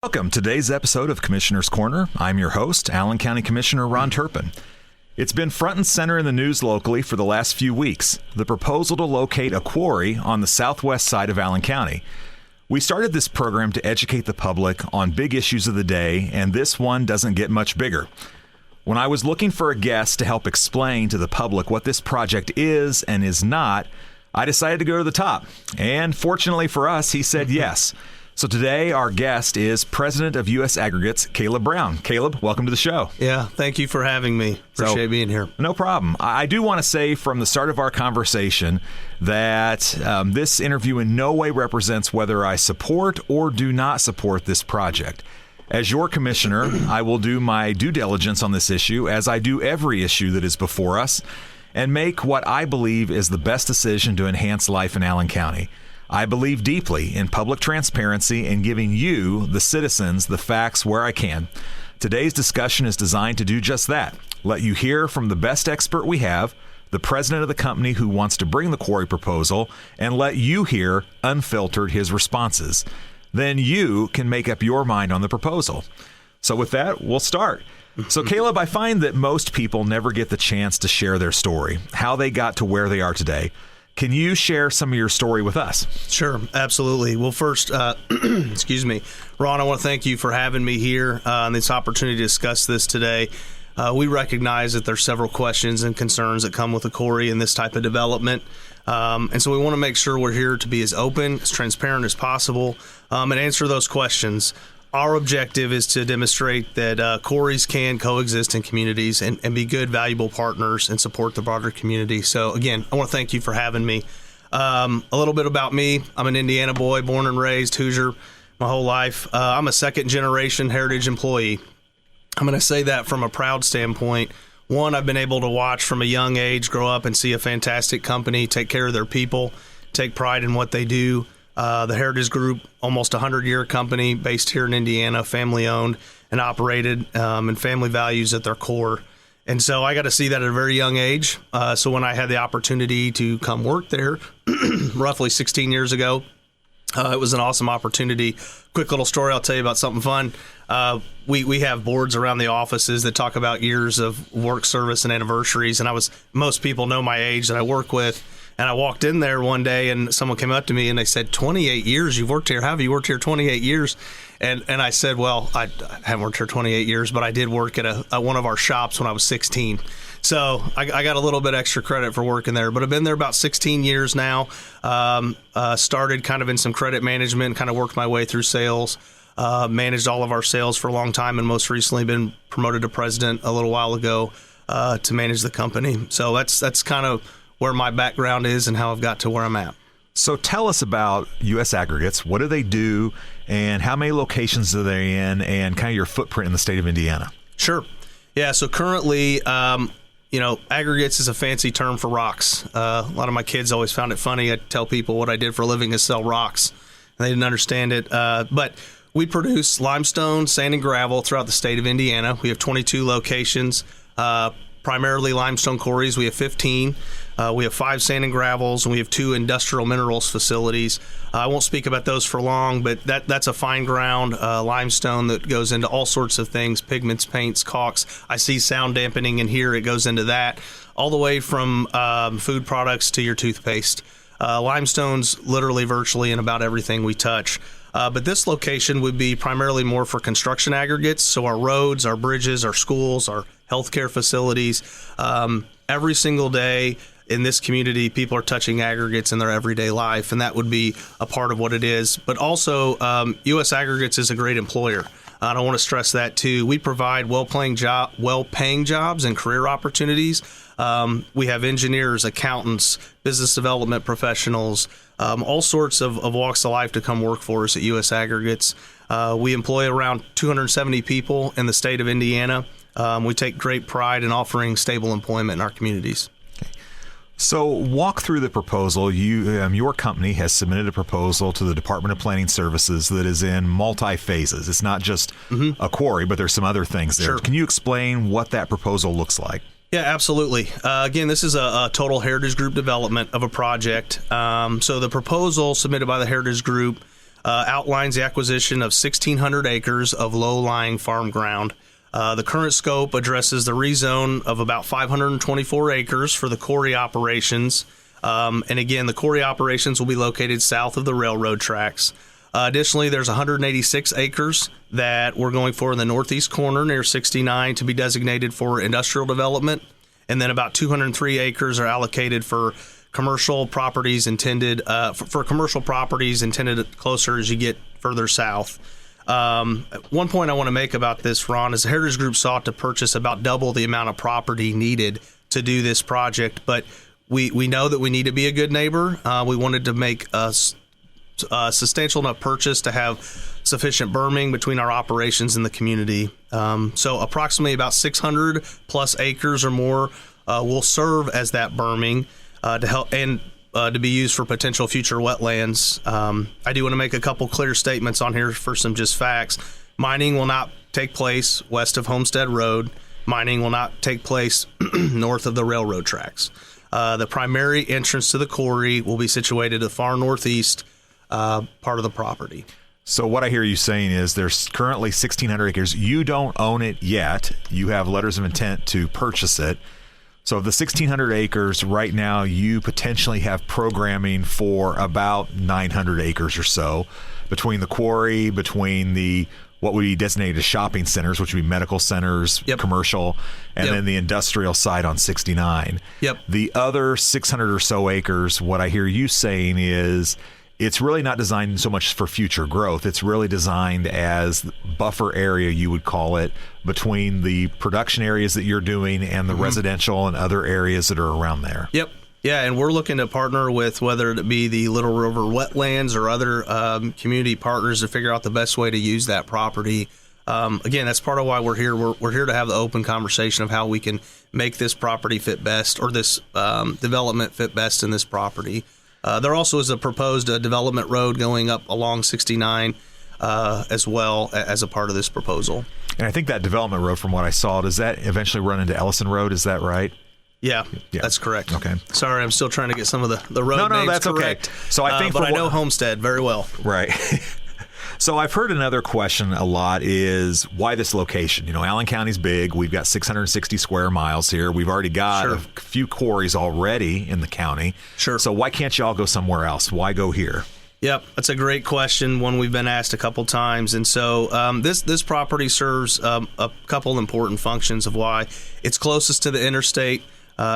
Welcome to today's episode of Commissioner's Corner. I'm your host, Allen County Commissioner Ron Turpin. It's been front and center in the news locally for the last few weeks, the proposal to locate a quarry on the southwest side of Allen County. We started this program to educate the public on big issues of the day, and this one doesn't get much bigger. When I was looking for a guest to help explain to the public what this project is and is not, I decided to go to the top. And fortunately for us, he said yes. So today, our guest is President of U.S. Aggregates, Caleb Brown. Caleb, welcome to the show. Yeah, thank you for having me. Appreciate being here. No problem. I do want to say from the start of our conversation that this interview in no way represents whether I support or do not support this project. As your commissioner, I will do my due diligence on this issue, as I do every issue that is before us, and make what I believe is the best decision to enhance life in Allen County. I believe deeply in public transparency and giving you, the citizens, the facts where I can. Today's discussion is designed to do just that. Let you hear from the best expert we have, the president of the company who wants to bring the quarry proposal, and let you hear, unfiltered, his responses. Then you can make up your mind on the proposal. So with that, we'll start. So Caleb, I find that most people never get the chance to share their story, how they got to where they are today. Can you share some of your story with us? Sure, absolutely. Well, first, excuse me, Ron, I want to thank you for having me here and this opportunity to discuss this today. We recognize that there's several questions and concerns that come with a quarry and this type of development. And so we want to make sure we're here to be as open, as transparent as possible, and answer those questions. Our objective is to demonstrate that quarries can coexist in communities and be good, valuable partners and support the broader community. So, again, I want to thank you for having me. A little bit about me. I'm an Indiana boy, born and raised Hoosier my whole life. I'm a second-generation heritage employee. I'm going to say that from a proud standpoint. One, I've been able to watch from a young age, grow up and see a fantastic company, take care of their people, take pride in what they do. The Heritage Group, almost a 100-year company based here in Indiana, family-owned and operated, and family values at their core. And so I got to see that at a very young age. So when I had the opportunity to come work there roughly 16 years ago, it was an awesome opportunity. Quick little story I'll tell you about something fun. We have boards around the offices that talk about years of work service and anniversaries. And most people know my age that I work with. And I walked in there one day and someone came up to me and they said, 28 years you've worked here. How have you worked here 28 years? And I said, well, I haven't worked here 28 years, but I did work at one of our shops when I was 16. So I got a little bit extra credit for working there, but I've been there about 16 years now. Started kind of in some credit management, kind of worked my way through sales, managed all of our sales for a long time, and most recently been promoted to president a little while ago to manage the company. So that's kind of where my background is and how I've got to where I'm at. So tell us about U.S. Aggregates. What do they do, and how many locations are they in, and kind of your footprint in the state of Indiana? Sure. Yeah, so currently, aggregates is a fancy term for rocks. A lot of my kids always found it funny. I tell people what I did for a living is sell rocks, and they didn't understand it. But we produce limestone, sand, and gravel throughout the state of Indiana. We have 22 locations, primarily limestone quarries. We have 15. We have 5 sand and gravels, and we have 2 industrial minerals facilities. I won't speak about those for long, but that's a fine ground limestone that goes into all sorts of things, pigments, paints, caulks. I see sound dampening in here. It goes into that, all the way from food products to your toothpaste. Limestone's literally virtually in about everything we touch. But this location would be primarily more for construction aggregates, so our roads, our bridges, our schools, our healthcare facilities. Every single day in this community, people are touching aggregates in their everyday life, and that would be a part of what it is. But also, U.S. Aggregates is a great employer. I don't want to stress that, too. We provide well-paying jobs and career opportunities. We have engineers, accountants, business development professionals, all sorts of walks of life to come work for us at U.S. Aggregates. We employ around 270 people in the state of Indiana. We take great pride in offering stable employment in our communities. So walk through the proposal. Your company has submitted a proposal to the Department of Planning Services that is in multi-phases. It's not just a quarry, but there's some other things there. Sure. Can you explain what that proposal looks like? Yeah, absolutely. Again, this is a total Heritage Group development of a project. So the proposal submitted by the Heritage Group outlines the acquisition of 1,600 acres of low-lying farm ground. The current scope addresses the rezone of about 524 acres for the quarry operations. And again, the quarry operations will be located south of the railroad tracks. Additionally, there's 186 acres that we're going for in the northeast corner near 69 to be designated for industrial development. And then about 203 acres are allocated for commercial properties intended for commercial properties intended closer as you get further south. One point I want to make about this, Ron, is the Heritage Group sought to purchase about double the amount of property needed to do this project, but we know that we need to be a good neighbor. We wanted to make a substantial enough purchase to have sufficient berming between our operations and the community. So approximately about 600 plus acres or more will serve as that berming to help and to be used for potential future wetlands. I do want to make a couple clear statements on here for some just facts. Mining will not take place west of Homestead Road. Mining will not take place north of the railroad tracks. The primary entrance to the quarry will be situated to the far northeast part of the property. So what I hear you saying is there's currently 1,600 acres. You don't own it yet. You have letters of intent to purchase it. So of the 1,600 acres right now, you potentially have programming for about 900 acres or so between the quarry, between the what would be designated as shopping centers, which would be medical centers, Yep. commercial, and Yep. then the industrial side on 69. Yep. The other 600 or so acres, what I hear you saying is it's really not designed so much for future growth. It's really designed as buffer area, you would call it, between the production areas that you're doing and the residential and other areas that are around there. Yep. Yeah, and we're looking to partner with whether it be the Little River Wetlands or other community partners to figure out the best way to use that property. Again, that's part of why we're here. We're here to have the open conversation of how we can make this property fit best, or this development fit best in this property. There also is a proposed development road going up along 69 as well as a part of this proposal. And I think that development road, from what I saw, does that eventually run into Ellison Road? Is that right? Yeah, that's correct. Okay. Sorry, I'm still trying to get some of the road names that's correct. okay. So I think but I know Homestead very well. Right. So I've heard another question a lot is why this location? You know, Allen County's big. We've got 660 square miles here. We've already got Sure. a few quarries already in the county. Sure. So why can't y'all go somewhere else? Why go here? Yep, that's a great question, one we've been asked a couple times. And so this property serves a couple important functions of why. It's closest to the interstate,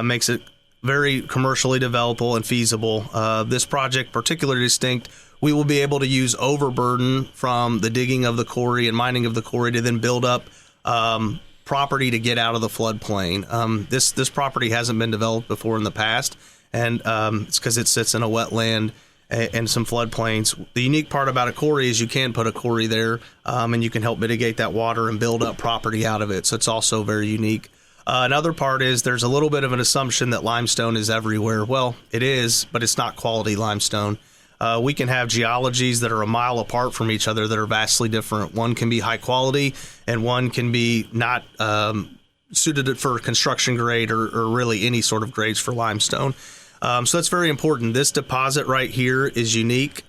makes it very commercially developable and feasible. This project particularly distinct, we will be able to use overburden from the digging of the quarry and mining of the quarry to then build up property to get out of the floodplain. This property hasn't been developed before in the past, and it's because it sits in a wetland and some floodplains. The unique part about a quarry is you can put a quarry there, and you can help mitigate that water and build up property out of it. So it's also very unique. Another part is there's a little bit of an assumption that limestone is everywhere. Well, it is, but it's not quality limestone. We can have geologies that are a mile apart from each other that are vastly different. One can be high quality, and one can be not suited for construction grade or really any sort of grades for limestone. So that's very important. This deposit right here is unique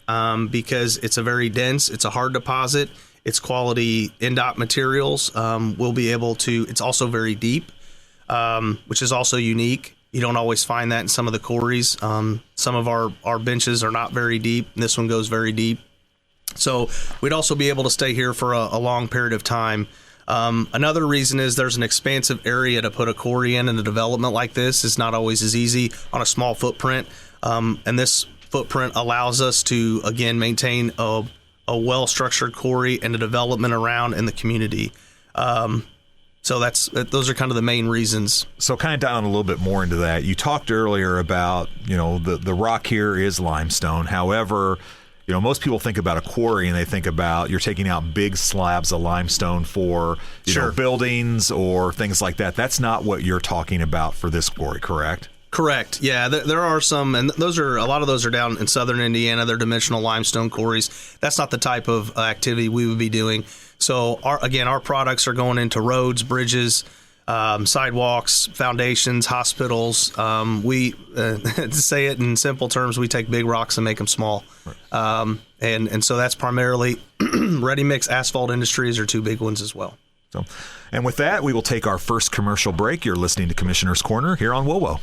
because it's a very dense, it's a hard deposit. It's quality NDOT materials. We'll be able to, it's also very deep, which is also unique. You don't always find that in some of the quarries. Some of our benches are not very deep, and this one goes very deep. So we'd also be able to stay here for a long period of time. Another reason is there's an expansive area to put a quarry in, and a development like this is not always as easy on a small footprint. And this footprint allows us to, again, maintain a well-structured quarry and a development around in the community. So those are kind of the main reasons. So kind of diving a little bit more into that, you talked earlier about, you know, the rock here is limestone. However, you know, most people think about a quarry and they think about you're taking out big slabs of limestone for you know, buildings or things like that. That's not what you're talking about for this quarry, correct? Correct. Yeah, there are some, and a lot of those are down in southern Indiana. They're dimensional limestone quarries. That's not the type of activity we would be doing. So, our products are going into roads, bridges, sidewalks, foundations, hospitals. To say it in simple terms, we take big rocks and make them small. And And so that's primarily ready-mix asphalt industries are two big ones as well. So, and with that, we will take our first commercial break. You're listening to Commissioner's Corner here on WOWO.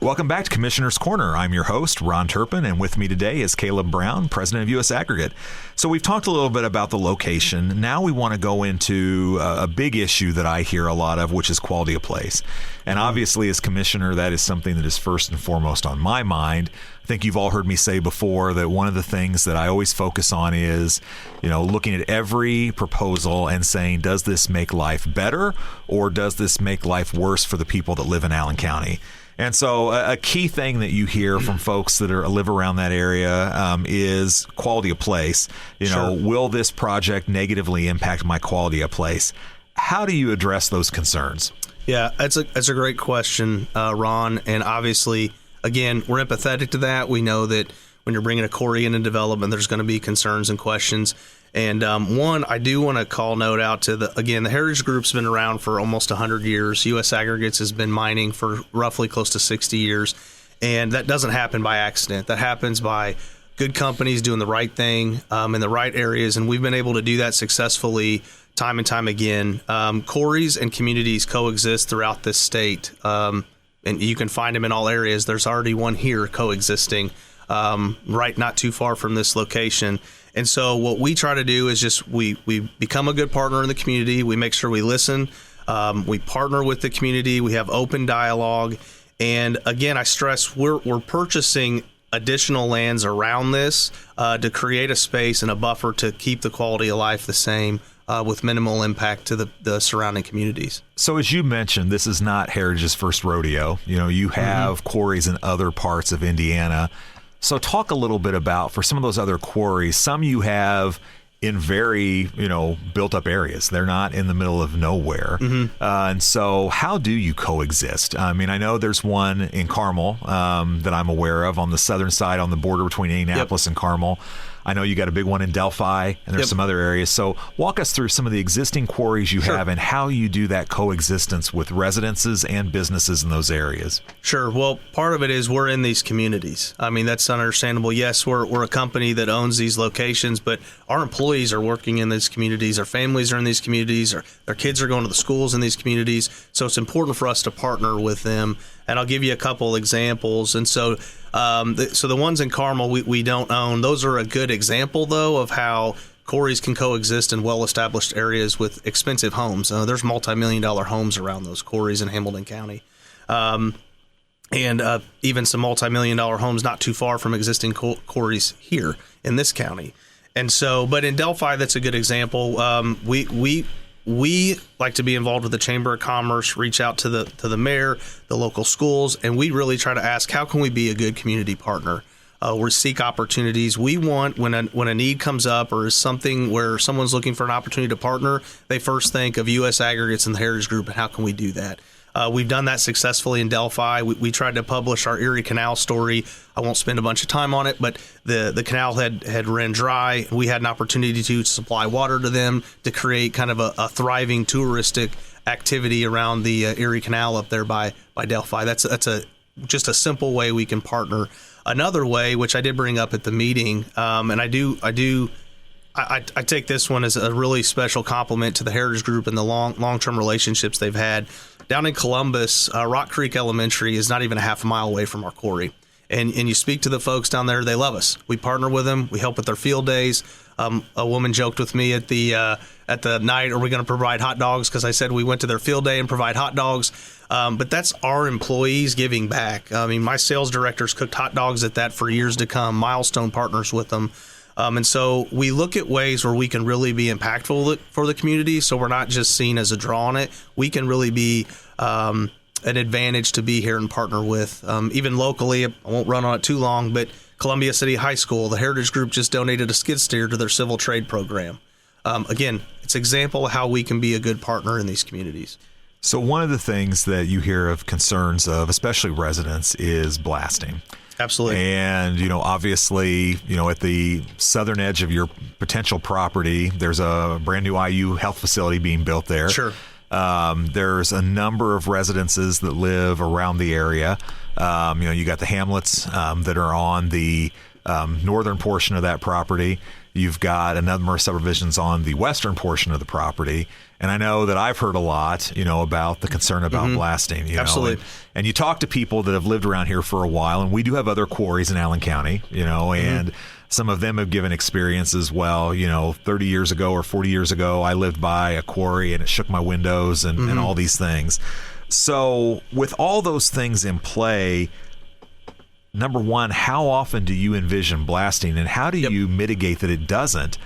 Welcome back to Commissioner's Corner. I'm your host, Ron Turpin, and with me today is Caleb Brown, president of U.S. Aggregate. So we've talked a little bit about the location. Now we want to go into a big issue that I hear a lot of, which is quality of place. And obviously, as commissioner, that is something that is first and foremost on my mind. I think you've all heard me say before that one of the things that I always focus on is, looking at every proposal and saying, does this make life better or does this make life worse for the people that live in Allen County? And so a key thing that you hear from folks that live around that area is quality of place. Sure. Will this project negatively impact my quality of place? How do you address those concerns? Yeah, that's a great question, Ron. And obviously, again, we're empathetic to that. We know that when you're bringing a quarry into development, there's going to be concerns and questions. And one, I do want to call note out to the Heritage Group's been around for almost 100 years. U.S. Aggregates has been mining for roughly close to 60 years. And that doesn't happen by accident. That happens by good companies doing the right thing in the right areas. And we've been able to do that successfully time and time again. Quarries and communities coexist throughout this state. And you can find them in all areas. There's already one here coexisting not too far from this location. And so what we try to do is just we become a good partner in the community. We make sure we listen. We partner with the community. We have open dialogue. And again, I stress we're purchasing additional lands around this to create a space and a buffer to keep the quality of life the same with minimal impact to the surrounding communities. So as you mentioned, this is not Heritage's first rodeo. You have quarries in other parts of Indiana. So talk a little bit about, for some of those other quarries, some you have in very, built up areas. They're not in the middle of nowhere. And so how do you coexist? I mean, I know there's one in Carmel that I'm aware of on the southern side on the border between Indianapolis and Carmel. I know you got a big one in Delphi, and there's some other areas. So walk us through some of the existing quarries you have and how you do that coexistence with residences and businesses in those areas. Sure. Well, part of it is we're in these communities. I mean, that's understandable. Yes, we're a company that owns these locations, but our employees are working in these communities. Our families are in these communities. Their kids are going to the schools in these communities. So it's important for us to partner with them. And I'll give you a couple examples. And so the ones in Carmel we don't own. Those are a good example, though, of how quarries can coexist in well-established areas with expensive homes. There's multi-million-dollar homes around those quarries in Hamilton County. And even some multi-million-dollar homes not too far from existing quarries here in this county. And so, but in Delphi, that's a good example. We like to be involved with the Chamber of Commerce, reach out to the mayor, the local schools, and we really try to ask, how can we be a good community partner? We seek opportunities. We want, when a need comes up or is something where someone's looking for an opportunity to partner, they first think of U.S. Aggregates and the Heritage Group and how can we do that? We've done that successfully in Delphi. We tried to publish our Erie Canal story. I won't spend a bunch of time on it, but the canal had ran dry. We had an opportunity to supply water to them to create kind of a thriving touristic activity around the Erie Canal up there by Delphi. That's just a simple way we can partner. Another way, which I did bring up at the meeting, and I take this one as a really special compliment to the Heritage Group and the long-term relationships they've had. Down in Columbus, Rock Creek Elementary is not even a half a mile away from our quarry. And you speak to the folks down there, they love us. We partner with them. We help with their field days. A woman joked with me at the night, are we going to provide hot dogs? Because I said we went to their field day and provide hot dogs. But that's our employees giving back. I mean, my sales directors cooked hot dogs at that for years to come, milestone partners with them. And so we look at ways where we can really be impactful for the community. So we're not just seen as a draw on it. We can really be an advantage to be here and partner with. Even locally, I won't run on it too long, but Columbia City High School, the Heritage Group just donated a skid steer to their civil trade program. Again, it's an example of how we can be a good partner in these communities. So one of the things that you hear of concerns of, especially residents, is blasting. Absolutely. And, obviously, at the southern edge of your potential property, there's a brand new IU health facility being built there. Sure. There's a number of residences that live around the area. You got the hamlets that are on the northern portion of that property. You've got a number of subdivisions on the western portion of the property. And I know that I've heard a lot, about the concern about blasting. Absolutely. And you talk to people that have lived around here for a while, and we do have other quarries in Allen County, and some of them have given experience as well. 30 years ago or 40 years ago, I lived by a quarry and it shook my windows and all these things. So with all those things in play, number one, how often do you envision blasting, and how do you mitigate that it doesn't,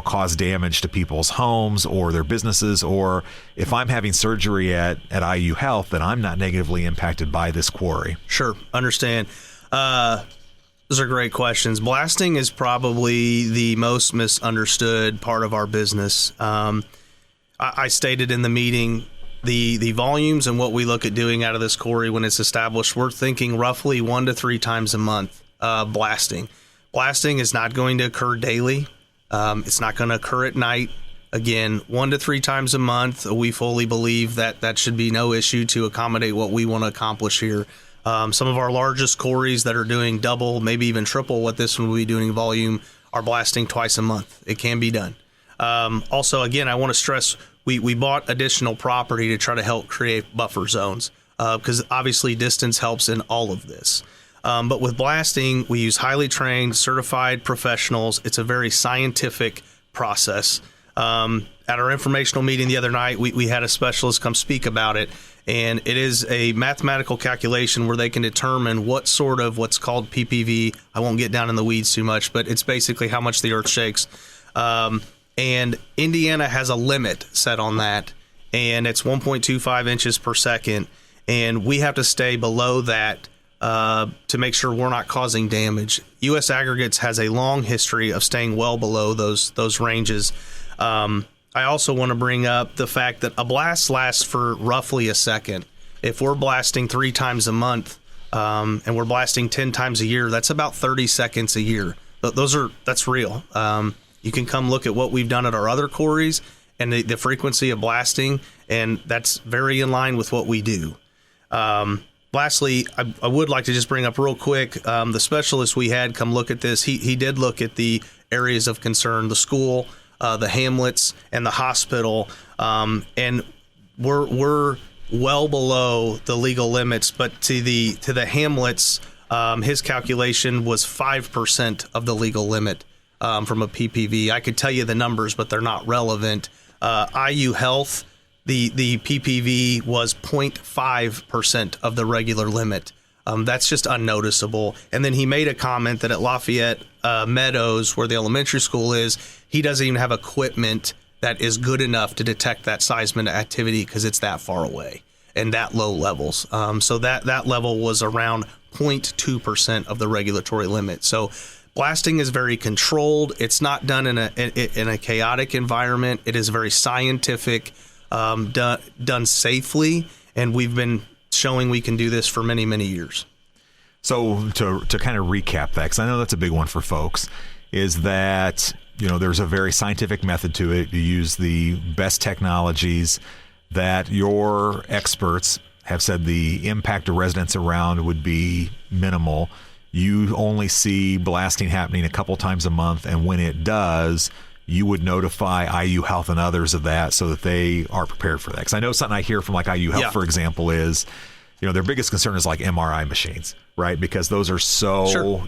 cause damage to people's homes or their businesses, or if I'm having surgery at IU Health, that I'm not negatively impacted by this quarry? Sure, understand. Those are great questions. Blasting is probably the most misunderstood part of our business. I stated in the meeting, the volumes and what we look at doing out of this quarry when it's established, we're thinking roughly 1 to 3 times a month blasting. Blasting is not going to occur daily. It's not going to occur at night. Again, 1 to 3 times a month. We fully believe that should be no issue to accommodate what we want to accomplish here. Some of our largest quarries that are doing double, maybe even triple what this one will be doing in volume are blasting twice a month. It can be done. Also, again, I want to stress, we bought additional property to try to help create buffer zones because obviously distance helps in all of this. But with blasting, we use highly trained, certified professionals. It's a very scientific process. At our informational meeting the other night, we had a specialist come speak about it, and it is a mathematical calculation where they can determine what sort of what's called PPV. I won't get down in the weeds too much, but it's basically how much the earth shakes. And Indiana has a limit set on that, and it's 1.25 inches per second, and we have to stay below that to make sure we're not causing damage. U.S. Aggregates has a long history of staying well below those ranges. I also want to bring up the fact that a blast lasts for roughly a second. If we're blasting 3 times a month and we're blasting 10 times a year, that's about 30 seconds a year. That's real. You can come look at what we've done at our other quarries and the frequency of blasting, and that's very in line with what we do. Lastly, I would like to just bring up real quick, the specialist we had come look at this. He did look at the areas of concern, the school, the hamlets, and the hospital, and we're well below the legal limits. But to the hamlets, his calculation was 5% of the legal limit from a PPV. I could tell you the numbers, but they're not relevant. IU Health, the PPV was 0.5% of the regular limit. That's just unnoticeable. And then he made a comment that at Lafayette Meadows, where the elementary school is, he doesn't even have equipment that is good enough to detect that seismic activity because it's that far away and that low levels. So that level was around 0.2% of the regulatory limit. So blasting is very controlled. It's not done in a chaotic environment. It is very scientific, done safely, and we've been showing we can do this for many, many years. So to kind of recap that, because I know that's a big one for folks, is that there's a very scientific method to it. You use the best technologies that your experts have said the impact to residents around would be minimal. You only see blasting happening a couple times a month, and when it does, you would notify IU Health and others of that so that they are prepared for that. Because I know something I hear from like IU Health, for example, is their biggest concern is like MRI machines, right? Because those are so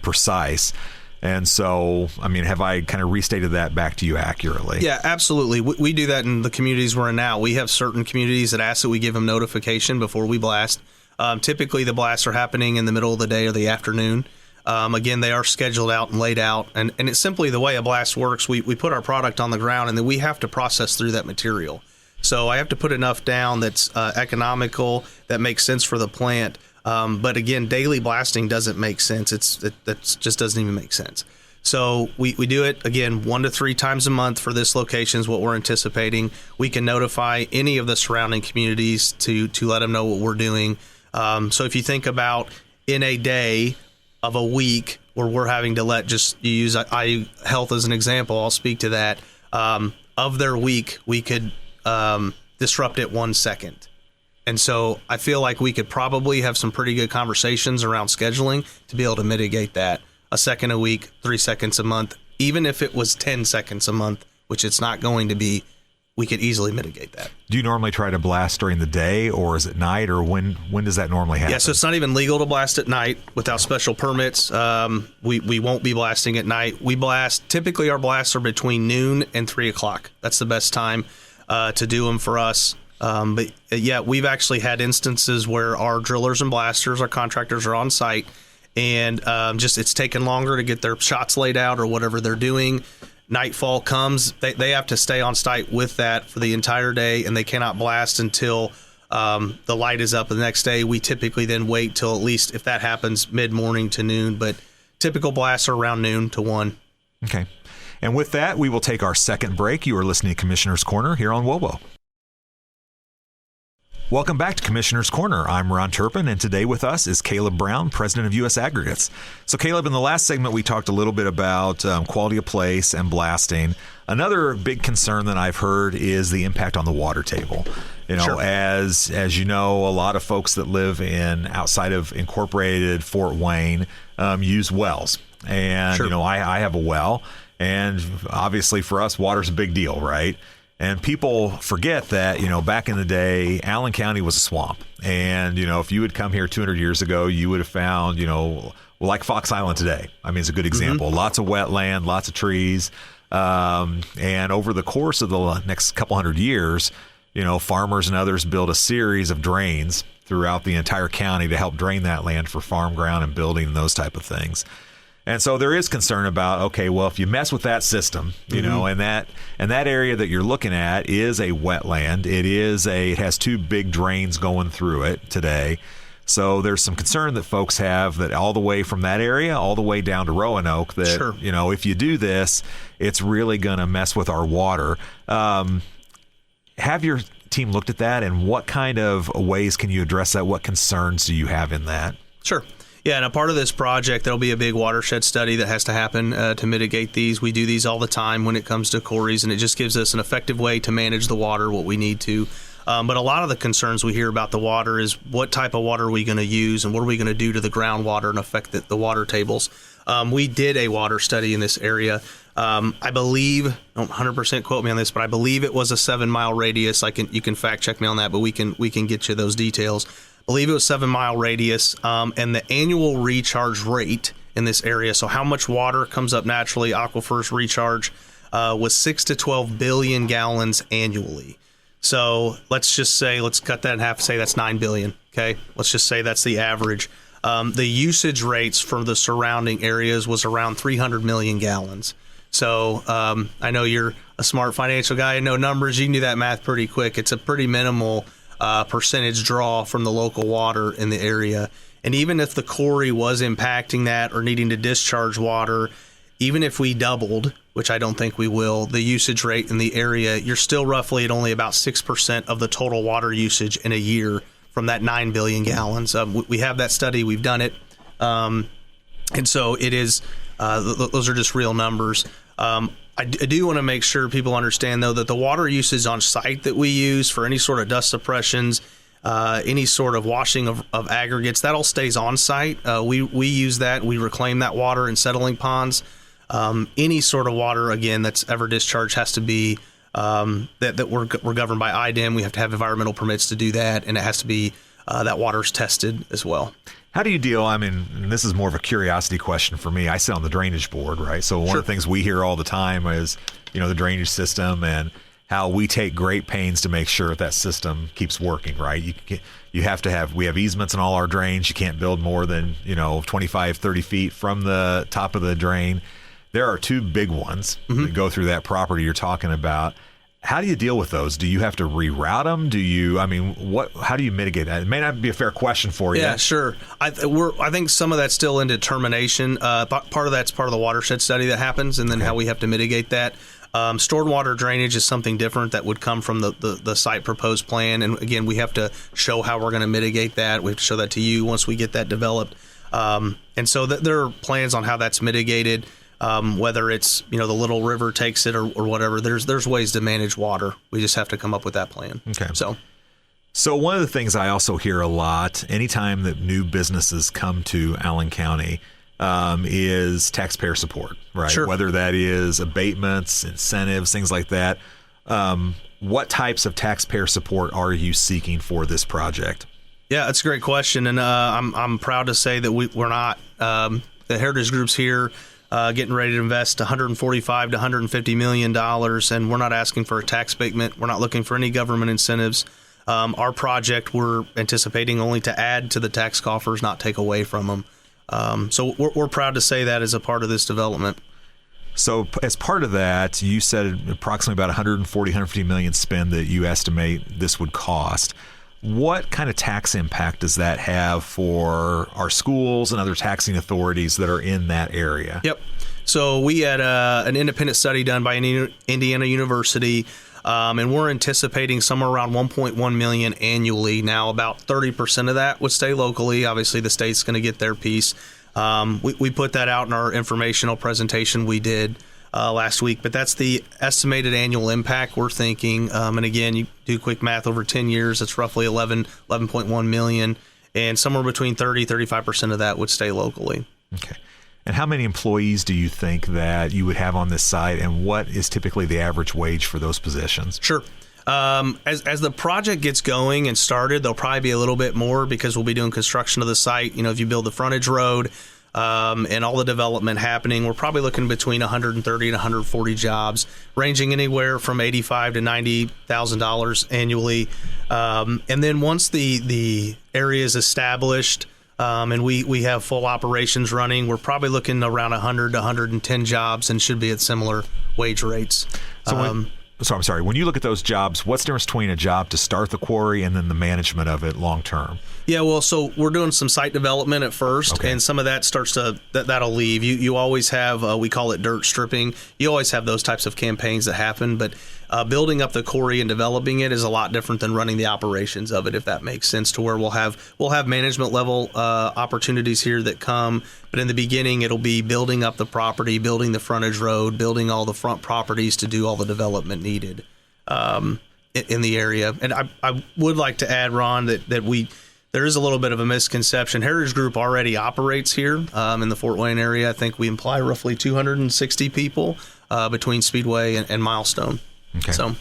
precise. And so, have I kind of restated that back to you accurately? Yeah, absolutely. We do that in the communities we're in now. We have certain communities that ask that we give them notification before we blast. Typically, the blasts are happening in the middle of the day or the afternoon. Again, they are scheduled out and laid out. And it's simply the way a blast works. We put our product on the ground, and then we have to process through that material. So I have to put enough down that's economical, that makes sense for the plant. But again, daily blasting doesn't make sense. That just doesn't even make sense. So we do it, again, 1 to 3 times a month for this location is what we're anticipating. We can notify any of the surrounding communities to let them know what we're doing. So if you think about in a day of a week where we're having to you use IU Health as an example, I'll speak to that. Of their week, we could disrupt it 1 second. And so I feel like we could probably have some pretty good conversations around scheduling to be able to mitigate that. a second a week, 3 seconds a month. Even if it was 10 seconds a month, which it's not going to be, we could easily mitigate that. Do you normally try to blast during the day, or is it night, or when does that normally happen? Yeah, so it's not even legal to blast at night without special permits. We won't be blasting at night. Typically our blasts are between noon and 3 o'clock. That's the best time to do them for us. But yeah, we've actually had instances where our drillers and blasters, our contractors are on site, and it's taken longer to get their shots laid out or whatever they're doing. Nightfall comes, they have to stay on site with that for the entire day, and they cannot blast until the light is up the next day. We typically then wait till at least, if that happens, mid-morning to noon, but typical blasts are around noon to 1. Okay. And with that, we will take our second break. You are listening to Commissioner's Corner here on WOWO. Welcome back to Commissioner's Corner. I'm Ron Turpin, and today with us is Caleb Brown, president of U.S. Aggregates. So, Caleb, in the last segment, we talked a little bit about quality of place and blasting. Another big concern that I've heard is the impact on the water table. You know, Sure. as you know, a lot of folks that live outside of incorporated Fort Wayne use wells. And, Sure. you know, I have a well, and obviously for us, water's a big deal, right? And people forget that, you know, back in the day, Allen County was a swamp. And, you know, if you had come here 200 years ago, you would have found, you know, like Fox Island today. I mean, it's a good example. Mm-hmm. Lots of wetland, lots of trees. And over the course of the next couple hundred years, you know, farmers and others built a series of drains throughout the entire county to help drain that land for farm ground and building and those type of things. And so there is concern about, okay, well, if you mess with that system, you know, and that area that you're looking at is a wetland. It has 2 big drains going through it today. So there's some concern that folks have that all the way from that area, all the way down to Roanoke, that, Sure. you know, if you do this, it's really going to mess with our water. Have your team looked at that, and what kind of ways can you address that? What concerns do you have in that? Sure. Yeah, and a part of this project, there'll be a big watershed study that has to happen to mitigate these. We do these all the time when it comes to quarries, and it just gives us an effective way to manage the water, what we need to. But a lot of the concerns we hear about the water is what type of water are we going to use, and what are we going to do to the groundwater and affect the water tables. We did a water study in this area. I believe, don't 100% quote me on this, but I believe it was a 7-mile radius. You can fact check me on that, but we can get you those details. I believe it was 7-mile radius, and the annual recharge rate in this area, so how much water comes up naturally, aquifers recharge, was 6 to 12 billion gallons annually. So let's cut that in half, say that's 9 billion, okay? Let's just say that's the average. The usage rates for the surrounding areas was around 300 million gallons. So I know you're a smart financial guy and know numbers. You can do that math pretty quick. It's a pretty minimal percentage draw from the local water in the area. And even if the quarry was impacting that or needing to discharge water, even if we doubled, which I don't think we will, the usage rate in the area, you're still roughly at only about 6% of the total water usage in a year from that 9 billion gallons. We have that study. We've done it. And so it is, those are just real numbers. I do want to make sure people understand, though, that the water usage on site that we use for any sort of dust suppressions, any sort of washing of aggregates, that all stays on site. We use that. We reclaim that water in settling ponds. Any sort of water, again, that's ever discharged has to be that we're governed by IDEM. We have to have environmental permits to do that, and it has to be that water's tested as well. How do you deal? I mean, and this is more of a curiosity question for me. I sit on the drainage board, right? So one of the things we hear all the time is, you know, the drainage system and how we take great pains to make sure that system keeps working, right? We have easements in all our drains. You can't build more than, 25, 30 feet from the top of the drain. There are 2 big ones that go through that property you're talking about. How do you deal with those? Do you have to reroute them? How do you mitigate that? It may not be a fair question for you. Yeah, sure. I think some of that's still in determination. Part of that's part of the watershed study that happens, and then how we have to mitigate that. Stored water drainage is something different that would come from the site proposed plan. And again, we have to show how we're going to mitigate that. We have to show that to you once we get that developed. And so there are plans on how that's mitigated. Whether it's, the little river takes it or whatever, there's ways to manage water. We just have to come up with that plan. Okay. So one of the things I also hear a lot, anytime that new businesses come to Allen County, is taxpayer support, right? Sure. Whether that is abatements, incentives, things like that. What types of taxpayer support are you seeking for this project? Yeah, that's a great question, and I'm proud to say that we're not. The Heritage Group's here getting ready to invest $145 to $150 million, and we're not asking for a tax abatement. We're not looking for any government incentives. Our project, we're anticipating only to add to the tax coffers, not take away from them. So we're proud to say that as a part of this development. So as part of that, you said approximately about $150 million spend that you estimate this would cost. What kind of tax impact does that have for our schools and other taxing authorities that are in that area? Yep. So we had an independent study done by Indiana University, and we're anticipating somewhere around $1.1 million annually. Now, about 30% of that would stay locally. Obviously, the state's going to get their piece. We put that out in our informational presentation we did last week, but that's the estimated annual impact we're thinking. And again, you do quick math over 10 years, that's roughly 11.1 million, and somewhere between 35% of that would stay locally. Okay. And how many employees do you think that you would have on this site, and what is typically the average wage for those positions? Sure. As the project gets going and started, there'll probably be a little bit more because we'll be doing construction of the site. You know, if you build the frontage road, and all the development happening, we're probably looking between 130 and 140 jobs, ranging anywhere from $85,000 to $90,000 annually. And then once the area is established, and we have full operations running, we're probably looking around 100 to 110 jobs and should be at similar wage rates. So I'm sorry, when you look at those jobs, what's the difference between a job to start the quarry and then the management of it long term? Yeah, well, so we're doing some site development at first, Okay. and some of that starts to, that'll leave. You always have, we call it dirt stripping. You always have those types of campaigns that happen, but building up the quarry and developing it is a lot different than running the operations of it, if that makes sense, to where we'll have management level opportunities here that come, but in the beginning it'll be building up the property, building the frontage road, building all the front properties to do all the development needed in the area. And I would like to add, Ron, that there is a little bit of a misconception. Heritage Group already operates here in the Fort Wayne area. I think we employ roughly 260 people between Speedway and Milestone. Okay. So,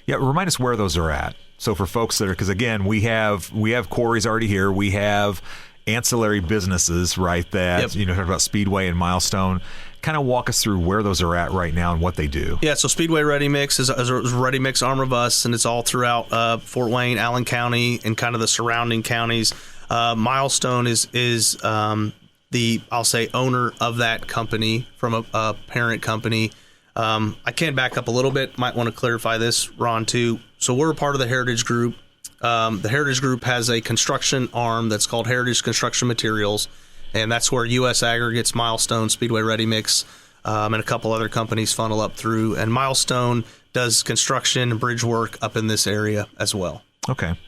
yeah, remind us where those are at. So for folks that are, because again, we have quarries already here. We have ancillary businesses, right? That Yep. talk about Speedway and Milestone. Kind of walk us through where those are at right now and what they do. Yeah, so Speedway Ready Mix is a Ready Mix arm of us, and it's all throughout Fort Wayne, Allen County, and kind of the surrounding counties. Milestone is the, I'll say, owner of that company from a parent company. I can back up a little bit. Might want to clarify this, Ron, too. So we're a part of the Heritage Group. The Heritage Group has a construction arm that's called Heritage Construction Materials, and that's where U.S. Aggregates, Milestone, Speedway Ready Mix, and a couple other companies funnel up through. And Milestone does construction and bridge work up in this area as well. Okay.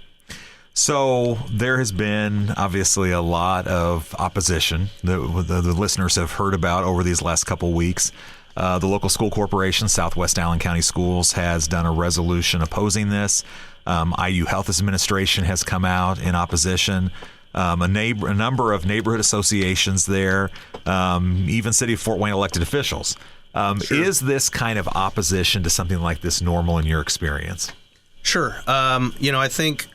So there has been obviously a lot of opposition that the listeners have heard about over these last couple weeks. The local school corporation, Southwest Allen County Schools, has done a resolution opposing this. IU Health Administration has come out in opposition. A number of neighborhood associations there, even City of Fort Wayne elected officials. Sure. Is this kind of opposition to something like this normal in your experience? Sure. I think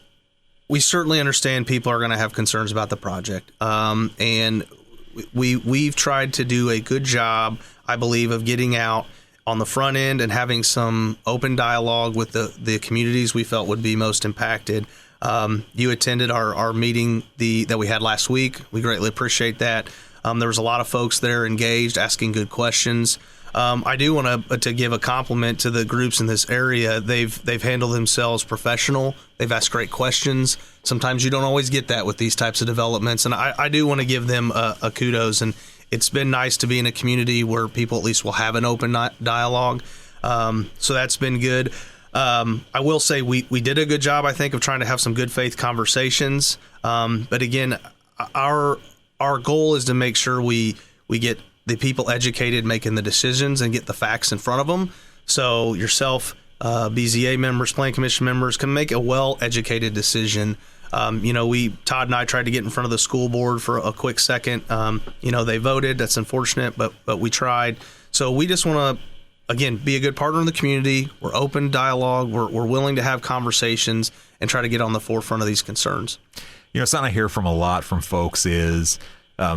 we certainly understand people are going to have concerns about the project. And we've tried to do a good job, I believe, of getting out on the front end and having some open dialogue with the communities we felt would be most impacted. You attended our meeting that we had last week. We greatly appreciate that. There was a lot of folks there engaged, asking good questions. I do want to give a compliment to the groups in this area. They've handled themselves professional. They've asked great questions. Sometimes you don't always get that with these types of developments, and I do want to give them a kudos. And it's been nice to be in a community where people at least will have an open dialogue. So that's been good. I will say we did a good job, I think, of trying to have some good faith conversations. But again, our goal is to make sure we get the people educated, making the decisions, and get the facts in front of them. So yourself, BZA members, Plan Commission members can make a well-educated decision Todd and I tried to get in front of the school board for a quick second. They voted. That's unfortunate, but we tried. So we just want to, again, be a good partner in the community. We're open to dialogue. We're willing to have conversations and try to get on the forefront of these concerns. Something I hear from a lot from folks is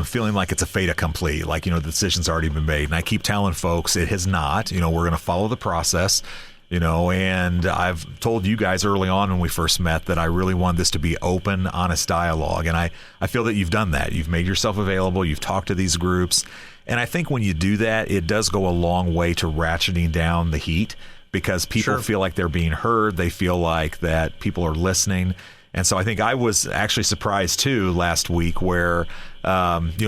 feeling like it's a fait accompli, like, the decision's already been made. And I keep telling folks it has not. We're going to follow the process. And I've told you guys early on when we first met that I really want this to be open, honest dialogue. And I feel that you've done that. You've made yourself available. You've talked to these groups. And I think when you do that, it does go a long way to ratcheting down the heat because people feel like they're being heard. They feel like that people are listening. And so I think I was actually surprised, too, last week where,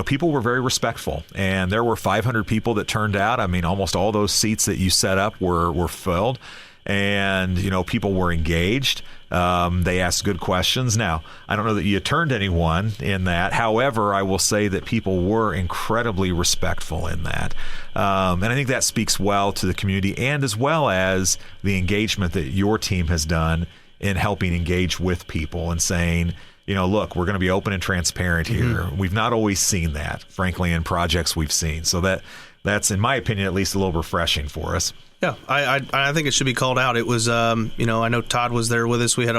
people were very respectful. And there were 500 people that turned out. I mean, almost all those seats that you set up were filled. And, people were engaged. They asked good questions. Now, I don't know that you turned anyone in that. However, I will say that people were incredibly respectful in that. And I think that speaks well to the community and as well as the engagement that your team has done in helping engage with people and saying, look, we're going to be open and transparent here. Mm-hmm. We've not always seen that, frankly, in projects we've seen. So that's, in my opinion, at least a little refreshing for us. Yeah, I think it should be called out. It was, I know Todd was there with us. We had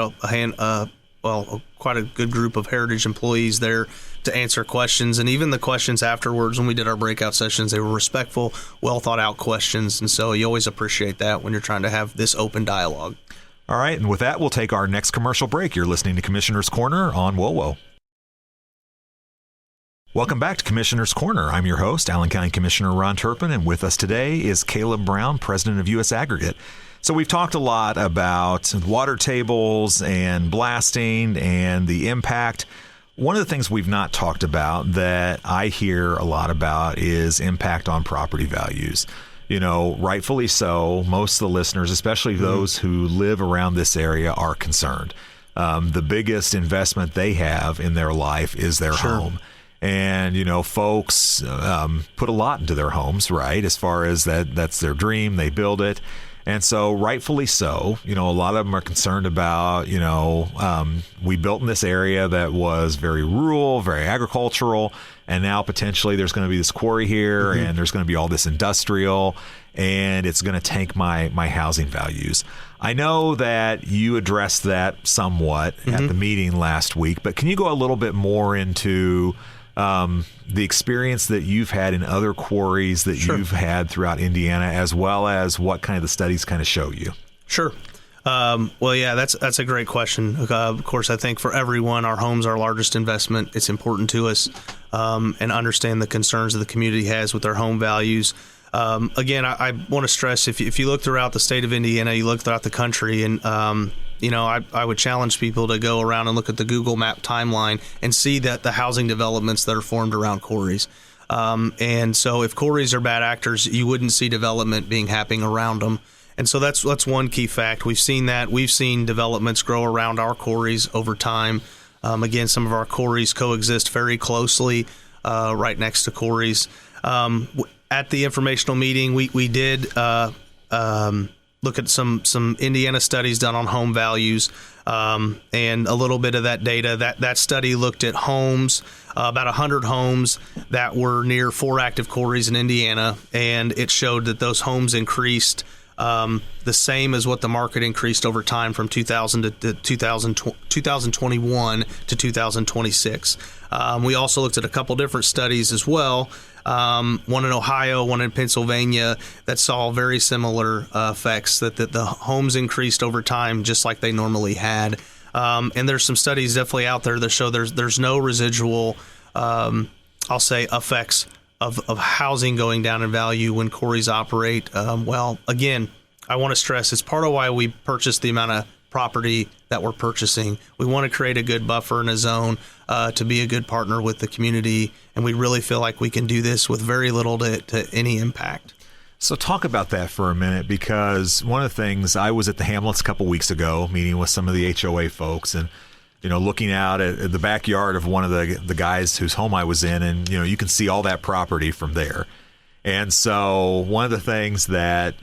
quite a good group of Heritage employees there to answer questions. And even the questions afterwards when we did our breakout sessions, they were respectful, well thought out questions. And so you always appreciate that when you're trying to have this open dialogue. All right, and with that, we'll take our next commercial break. You're listening to Commissioner's Corner on WOWO. Welcome back to Commissioner's Corner. I'm your host, Allen County Commissioner Ron Turpin, and with us today is Caleb Brown, President of U.S. Aggregate. So we've talked a lot about water tables and blasting and the impact. One of the things we've not talked about that I hear a lot about is impact on property values. Rightfully so, most of the listeners, especially those who live around this area, are concerned. The biggest investment they have in their life is their home. And, folks put a lot into their homes, right? As far as that's their dream, they build it. And so rightfully so, a lot of them are concerned about, we built in this area that was very rural, very agricultural, and now potentially there's going to be this quarry here and there's going to be all this industrial, and it's going to tank my housing values. I know that you addressed that somewhat at the meeting last week, but can you go a little bit more into the experience that you've had in other quarries that you've had throughout Indiana, as well as what kind of the studies kind of show you? Sure. That's a great question. Of course, I think for everyone, our home's our largest investment. It's important to us and understand the concerns that the community has with their home values. Again, I want to stress, if you look throughout the state of Indiana, you look throughout the country, and I would challenge people to go around and look at the Google Map timeline and see that the housing developments that are formed around quarries. And so if quarries are bad actors, you wouldn't see development being happening around them. And so that's one key fact. We've seen that. We've seen developments grow around our quarries over time. Again, some of our quarries coexist very closely right next to quarries. At the informational meeting, we did look at some Indiana studies done on home values and a little bit of that data. That study looked at homes, about 100 homes that were near 4 active quarries in Indiana, and it showed that those homes increased the same as what the market increased over time from 2000 to 2021 to 2026. We also looked at a couple different studies as well, one in Ohio, one in Pennsylvania, that saw very similar effects, that the homes increased over time just like they normally had. And there's some studies definitely out there that show there's no residual, I'll say, effects of housing going down in value when quarries operate. Again, I want to stress it's part of why we purchase the amount of property that we're purchasing. We want to create a good buffer in a zone to be a good partner with the community, and we really feel like we can do this with very little to any impact. So talk about that for a minute, because one of the things, I was at the Hamlets a couple weeks ago meeting with some of the HOA folks, and looking out at the backyard of one of the guys whose home I was in, and you can see all that property from there. And so one of the things that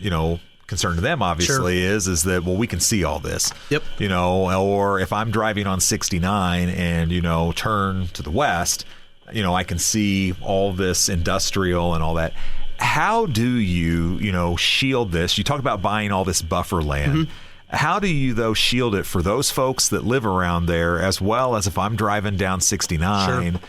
concern to them obviously is that, well, we can see all this. Yep. Or if I'm driving on 69 and, turn to the west, I can see all this industrial and all that. How do you, shield this? You talk about buying all this buffer land. How do you, though, shield it for those folks that live around there, as well as if I'm driving down 69,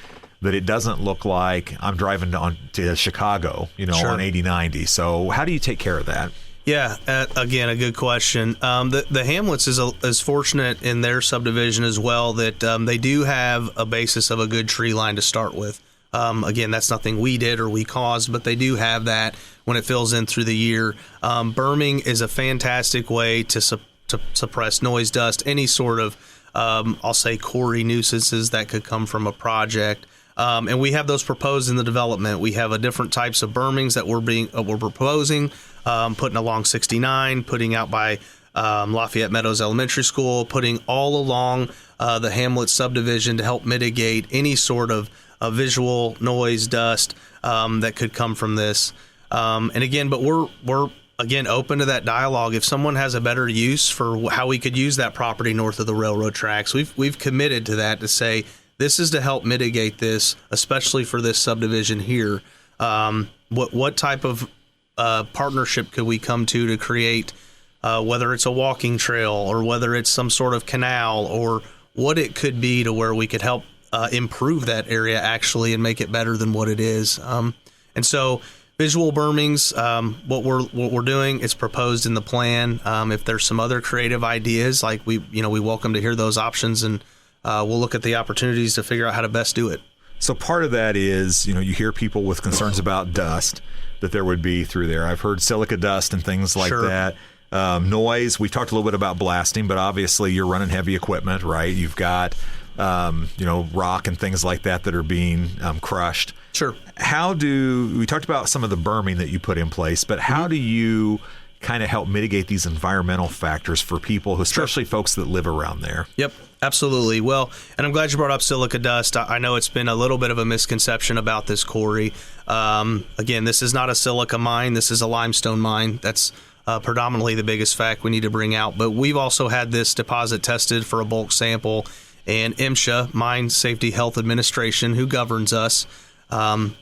that it doesn't look like I'm driving to Chicago, on 8090? So how do you take care of that? Yeah, again, a good question. The Hamlets is fortunate in their subdivision as well that they do have a basis of a good tree line to start with. Again, that's nothing we did or we caused, but they do have that when it fills in through the year. Berming is a fantastic way to suppress noise, dust, any sort of, I'll say, quarry nuisances that could come from a project. And we have those proposed in the development. We have different types of bermings that we're proposing, putting along 69, putting out by Lafayette Meadows Elementary School, putting all along the Hamlet subdivision to help mitigate any sort of visual noise, dust that could come from this. And again, but we're again open to that dialogue. If someone has a better use for how we could use that property north of the railroad tracks, we've committed to that, to say this is to help mitigate this, especially for this subdivision here. What type of partnership could we come to create, whether it's a walking trail or whether it's some sort of canal, or what it could be, to where we could help improve that area actually and make it better than what it is. And so visual bermings, what we're doing is proposed in the plan. If there's some other creative ideas, like we welcome to hear those options, and we'll look at the opportunities to figure out how to best do it. So part of that is, you hear people with concerns about dust that there would be through there. I've heard silica dust and things like that. Noise, we've talked a little bit about blasting, but obviously you're running heavy equipment, right? You've got, rock and things like that are being crushed. Sure. We talked about some of the berming that you put in place, but how do you kind of help mitigate these environmental factors for people, especially folks that live around there? Yep, absolutely. Well, and I'm glad you brought up silica dust. I know it's been a little bit of a misconception about this quarry. Again, this is not a silica mine. This is a limestone mine. That's predominantly the biggest fact we need to bring out. But we've also had this deposit tested for a bulk sample, and MSHA, Mine Safety Health Administration, who governs us,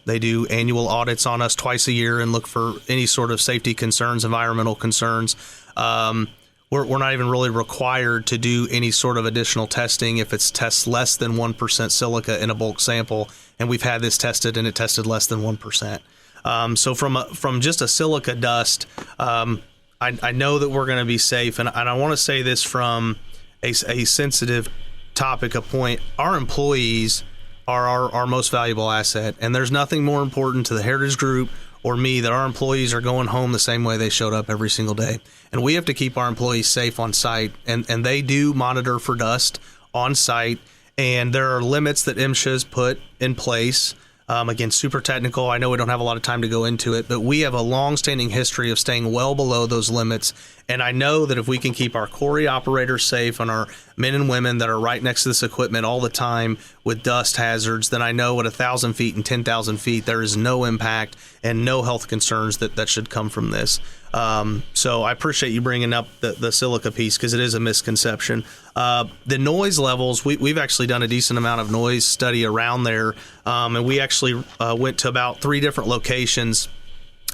they do annual audits on us twice a year and look for any sort of safety concerns, environmental concerns. We're not even really required to do any sort of additional testing if it's tests less than 1% silica in a bulk sample, and we've had this tested and it tested less than 1%. So from just a silica dust, I know that we're going to be safe, and I want to say this from a sensitive topic, a point. Our employees are our most valuable asset, and there's nothing more important to the Heritage Group or me that our employees are going home the same way they showed up every single day. And we have to keep our employees safe on site, and they do monitor for dust on site, and there are limits that MSHA has put in place. Again, super technical. I know we don't have a lot of time to go into it, but we have a long-standing history of staying well below those limits. And I know that if we can keep our quarry operators safe and our men and women that are right next to this equipment all the time with dust hazards, then I know at 1,000 feet and 10,000 feet, there is no impact and no health concerns that should come from this. So I appreciate you bringing up the silica piece, because it is a misconception. The noise levels, we've actually done a decent amount of noise study around there, and we actually went to about 3 different locations.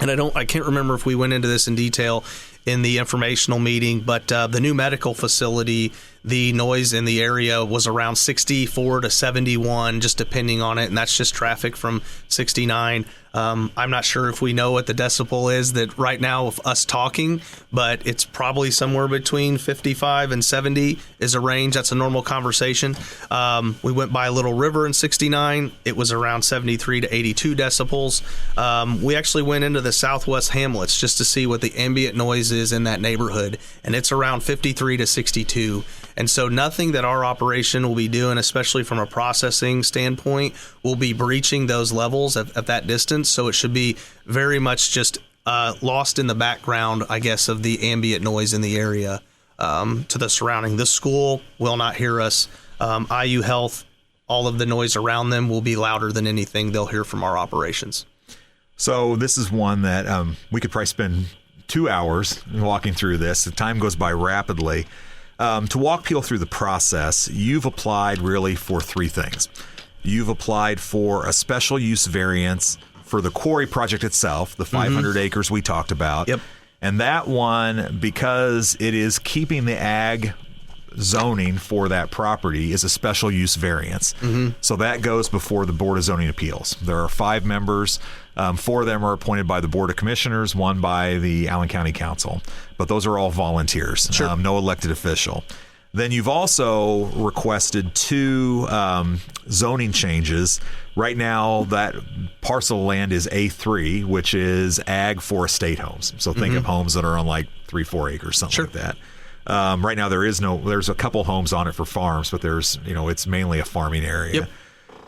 And I can't remember if we went into this in detail in the informational meeting, but the new medical facility, the noise in the area was around 64 to 71, just depending on it, and that's just traffic from 69. I'm not sure if we know what the decibel is that right now of us talking, but it's probably somewhere between 55 and 70 is a range. That's a normal conversation. We went by Little River in 69. It was around 73 to 82 decibels. We actually went into the Southwest Hamlets just to see what the ambient noise is in that neighborhood, and it's around 53 to 62. And so nothing that our operation will be doing, especially from a processing standpoint, will be breaching those levels at that distance. So it should be very much just lost in the background, I guess, of the ambient noise in the area to the surrounding. The school will not hear us. IU Health, all of the noise around them will be louder than anything they'll hear from our operations. So this is one that we could probably spend 2 hours walking through this. The time goes by rapidly. To walk people through the process, you've applied really for 3 things. You've applied for a special use variance for the quarry project itself, the 500 acres we talked about. Yep. And that one, because it is keeping the ag zoning for that property, is a special use variance. So that goes before the Board of Zoning Appeals. There are 5 members. 4 of them are appointed by the Board of Commissioners, 1 by the Allen County Council. But those are all volunteers, no elected official. Then you've also requested 2 zoning changes. Right now, that parcel of land is A3, which is ag for estate homes. So think of homes that are on like 3-4 acres, something like that. Right now, there's a couple homes on it for farms, but it's mainly a farming area. Yep.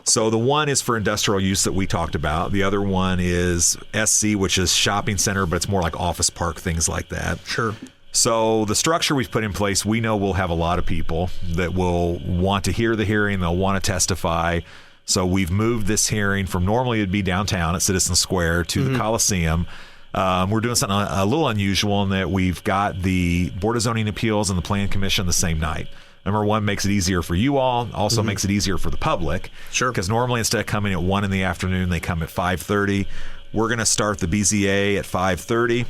So the one is for industrial use that we talked about. The other one is SC, which is shopping center, but it's more like office park, things like that. Sure. So the structure we've put in place, we know we'll have a lot of people that will want to hear the hearing. They'll want to testify. So we've moved this hearing from normally it'd be downtown at Citizen Square to the Coliseum. We're doing something a little unusual in that we've got the Board of Zoning Appeals and the Plan Commission the same night. Number one, makes it easier for you all. Also makes it easier for the public. Sure. Because normally instead of coming at 1 in the afternoon, they come at 5:30. We're going to start the BZA at 5:30.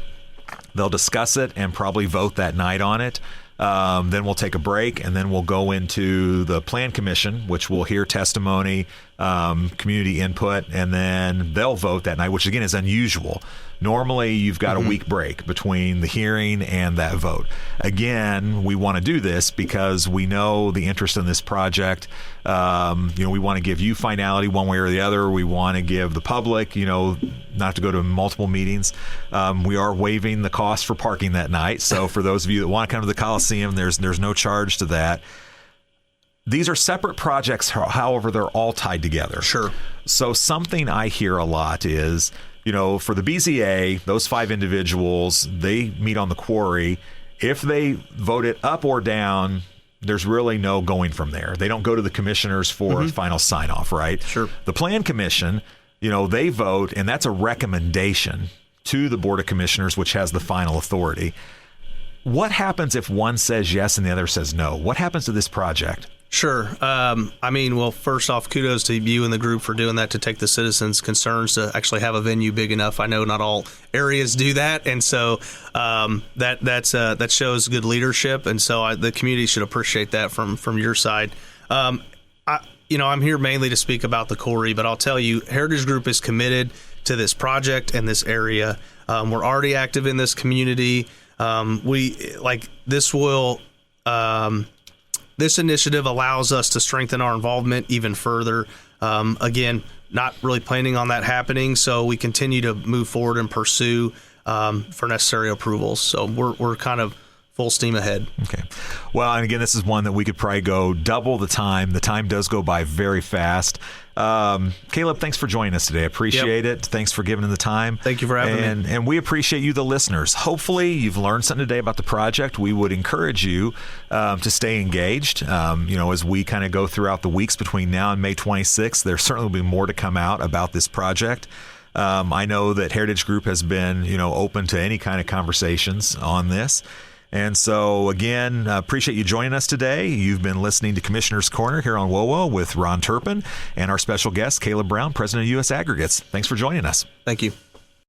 They'll discuss it and probably vote that night on it. Then we'll take a break, and then we'll go into the Plan Commission, which will hear testimony, community input, and then they'll vote that night, which again is unusual. Normally, you've got a week break between the hearing and that vote. Again, we want to do this because we know the interest in this project. We want to give you finality one way or the other. We want to give the public, not have to go to multiple meetings. We are waiving the cost for parking that night. So for those of you that want to come to the Coliseum, there's no charge to that. These are separate projects, however, they're all tied together. Sure. So something I hear a lot is, for the BZA, those 5 individuals, they meet on the quarry. If they vote it up or down, there's really no going from there. They don't go to the commissioners for a final sign off, right? Sure. The Plan Commission, they vote, and that's a recommendation to the Board of Commissioners, which has the final authority. What happens if one says yes and the other says no? What happens to this project? Sure. First off, kudos to you and the group for doing that, to take the citizens' concerns to actually have a venue big enough. I know not all areas do that, and so that shows good leadership, and so the community should appreciate that from your side. I'm here mainly to speak about the quarry, but I'll tell you, Heritage Group is committed to this project and this area. We're already active in this community. This initiative allows us to strengthen our involvement even further. Again, not really planning on that happening, so we continue to move forward and pursue for necessary approvals. So we're kind of full steam ahead. Okay. Well, and again, this is one that we could probably go double the time. The time does go by very fast. Caleb, thanks for joining us today. I appreciate it. Thanks for giving the time. Thank you for having me. And we appreciate you, the listeners. Hopefully you've learned something today about the project. We would encourage you to stay engaged. As we kind of go throughout the weeks between now and May 26th, there certainly will be more to come out about this project. I know that Heritage Group has been, open to any kind of conversations on this. And so, again, appreciate you joining us today. You've been listening to Commissioner's Corner here on WOWO with Ron Turpin and our special guest, Caleb Brown, President of U.S. Aggregates. Thanks for joining us. Thank you.